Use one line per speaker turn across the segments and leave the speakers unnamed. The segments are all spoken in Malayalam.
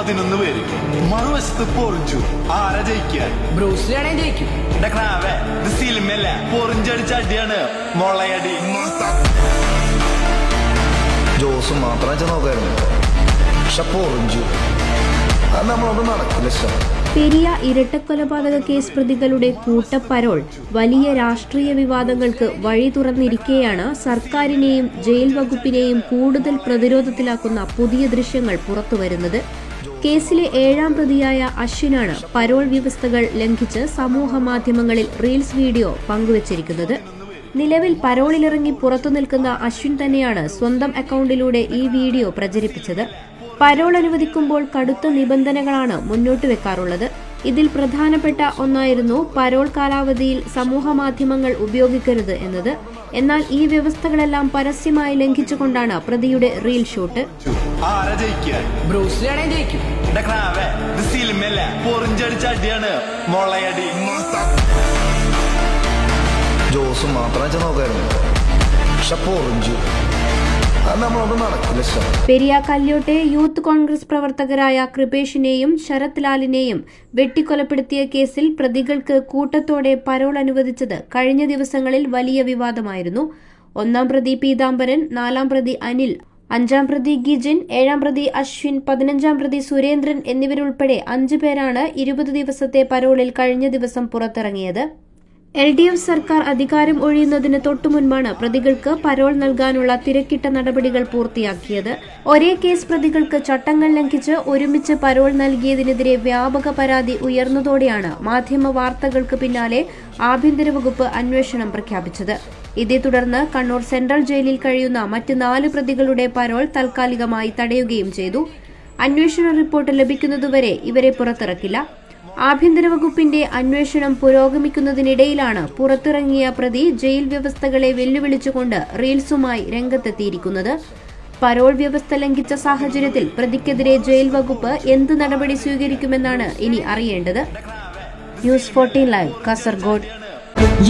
11 പേര്, മറുവശത്ത് പൊറിഞ്ചു. ആരാ ജയിക്കാൻ?
ബ്രൂസ്ലിയാണെ ജയിക്കും.
ഇത് സിനിമയല്ല, പൊറിഞ്ചടിച്ച അടിയാണ് മുളയടി.
ജോസ് മാത്രം നോക്കായിരുന്നു, പക്ഷെ പൊറിഞ്ചു അത് നമ്മളോട് നടക്കില്ല.
പെരിയ ഇരട്ടക്കൊലപാതക കേസ് പ്രതികളുടെ കൂട്ടപ്പരോൾ വലിയ രാഷ്ട്രീയ വിവാദങ്ങൾക്ക് വഴി തുറന്നിരിക്കെയാണ് സർക്കാരിനെയും ജയിൽ വകുപ്പിനെയും കൂടുതൽ പ്രതിരോധത്തിലാക്കുന്ന പുതിയ ദൃശ്യങ്ങൾ പുറത്തുവരുന്നത്. കേസിലെ 7ാം പ്രതിയായ അശ്വിനാണ് പരോൾ വ്യവസ്ഥകൾ ലംഘിച്ച് സമൂഹ മാധ്യമങ്ങളിൽ റീൽസ് വീഡിയോ പങ്കുവച്ചിരിക്കുന്നത്. നിലവിൽ പരോളിലിറങ്ങി പുറത്തുനിൽക്കുന്ന അശ്വിൻ തന്നെയാണ് സ്വന്തം അക്കൌണ്ടിലൂടെ ഈ വീഡിയോ പ്രചരിപ്പിച്ചത്. പരോൾ അനുവദിക്കുമ്പോൾ കടുത്ത നിബന്ധനകളാണ് മുന്നോട്ട് വെക്കാറുള്ളത്. ഇതിൽ പ്രധാനപ്പെട്ട ഒന്നായിരുന്നു പരോൾ കാലാവധിയിൽ സമൂഹ മാധ്യമങ്ങൾ ഉപയോഗിക്കരുത് എന്നത്. എന്നാൽ ഈ വ്യവസ്ഥകളെല്ലാം പരസ്യമായി ലംഘിച്ചുകൊണ്ടാണ് പ്രതിയുടെ റീൽ ഷൂട്ട്.
ബ്രൂസ്ലിയാണെ ജയിക്കും.
ഇത് സിനിമയല്ല, പൊറിഞ്ചടിച്ച അടിയാണ് മുളയടി.
ജോസ് മാത്രം നോക്കായിരുന്നു, പക്ഷെ പൊറിഞ്ചു അത് നമ്മളോട് നടക്കില്ല.
പെരിയ കല്യോട്ടെ യൂത്ത് കോൺഗ്രസ് പ്രവർത്തകരായ കൃപേഷിനെയും ശരത് ലാലിനെയും വെട്ടിക്കൊലപ്പെടുത്തിയ കേസിൽ പ്രതികൾക്ക് കൂട്ടത്തോടെ പരോൾ അനുവദിച്ചത് കഴിഞ്ഞ ദിവസങ്ങളിൽ വലിയ വിവാദമായിരുന്നു. 1ാം പ്രതി പീതാംബരൻ, 4ാം പ്രതി അനിൽ, 5ാം പ്രതി ഗിജിൻ, 7ാം പ്രതി അശ്വിൻ, 15ാം പ്രതി സുരേന്ദ്രൻ എന്നിവരുൾപ്പെടെ 5 പേരാണ് 20 ദിവസത്തെ പരോളിൽ കഴിഞ്ഞ ദിവസം പുറത്തിറങ്ങിയത്. LDF സർക്കാർ അധികാരം ഒഴിയുന്നതിന് തൊട്ടുമുൻപാണ് പ്രതികൾക്ക് പരോൾ നൽകാനുള്ള തിരക്കിട്ട നടപടികൾ പൂർത്തിയാക്കിയത്. ഒരേ കേസ് പ്രതികൾക്ക് ചട്ടങ്ങൾ ലംഘിച്ച് ഒരുമിച്ച് പരോൾ നൽകിയതിനെതിരെ വ്യാപക പരാതി ഉയർന്നതോടെയാണ് മാധ്യമ വാർത്തകൾക്ക് പിന്നാലെ ആഭ്യന്തര വകുപ്പ് അന്വേഷണം പ്രഖ്യാപിച്ചത്. ഇതേ തുടർന്ന് കണ്ണൂർ സെൻട്രൽ ജയിലിൽ കഴിയുന്ന മറ്റ് 4 പ്രതികളുടെ പരോൾ താൽക്കാലികമായി തടയുകയും ചെയ്തു. അന്വേഷണ റിപ്പോർട്ട് ലഭിക്കുന്നതുവരെ ഇവരെ പുറത്തിറക്കില്ല. ആഭ്യന്തര വകുപ്പിന്റെ അന്വേഷണം പുരോഗമിക്കുന്നതിനിടയിലാണ് പുറത്തിറങ്ങിയ പ്രതി ജയിൽ വ്യവസ്ഥകളെ വെല്ലുവിളിച്ചുകൊണ്ട് റീൽസുമായി രംഗത്തെത്തിയിരിക്കുന്നത്. പരോൾ വ്യവസ്ഥ ലംഘിച്ച സാഹചര്യത്തിൽ പ്രതിക്കെതിരെ ജയിൽ വകുപ്പ് എന്ത് നടപടി സ്വീകരിക്കുമെന്നാണ് ഇനി അറിയേണ്ടത്. News 14 live, Kasaragod.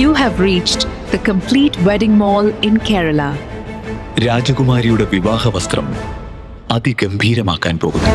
You have reached the complete wedding mall in Kerala.
രാജകുമാരിയുടെ വിവാഹ വസ്ത്രം അതിഗംഭീരമാക്കാൻ പോകുന്നു.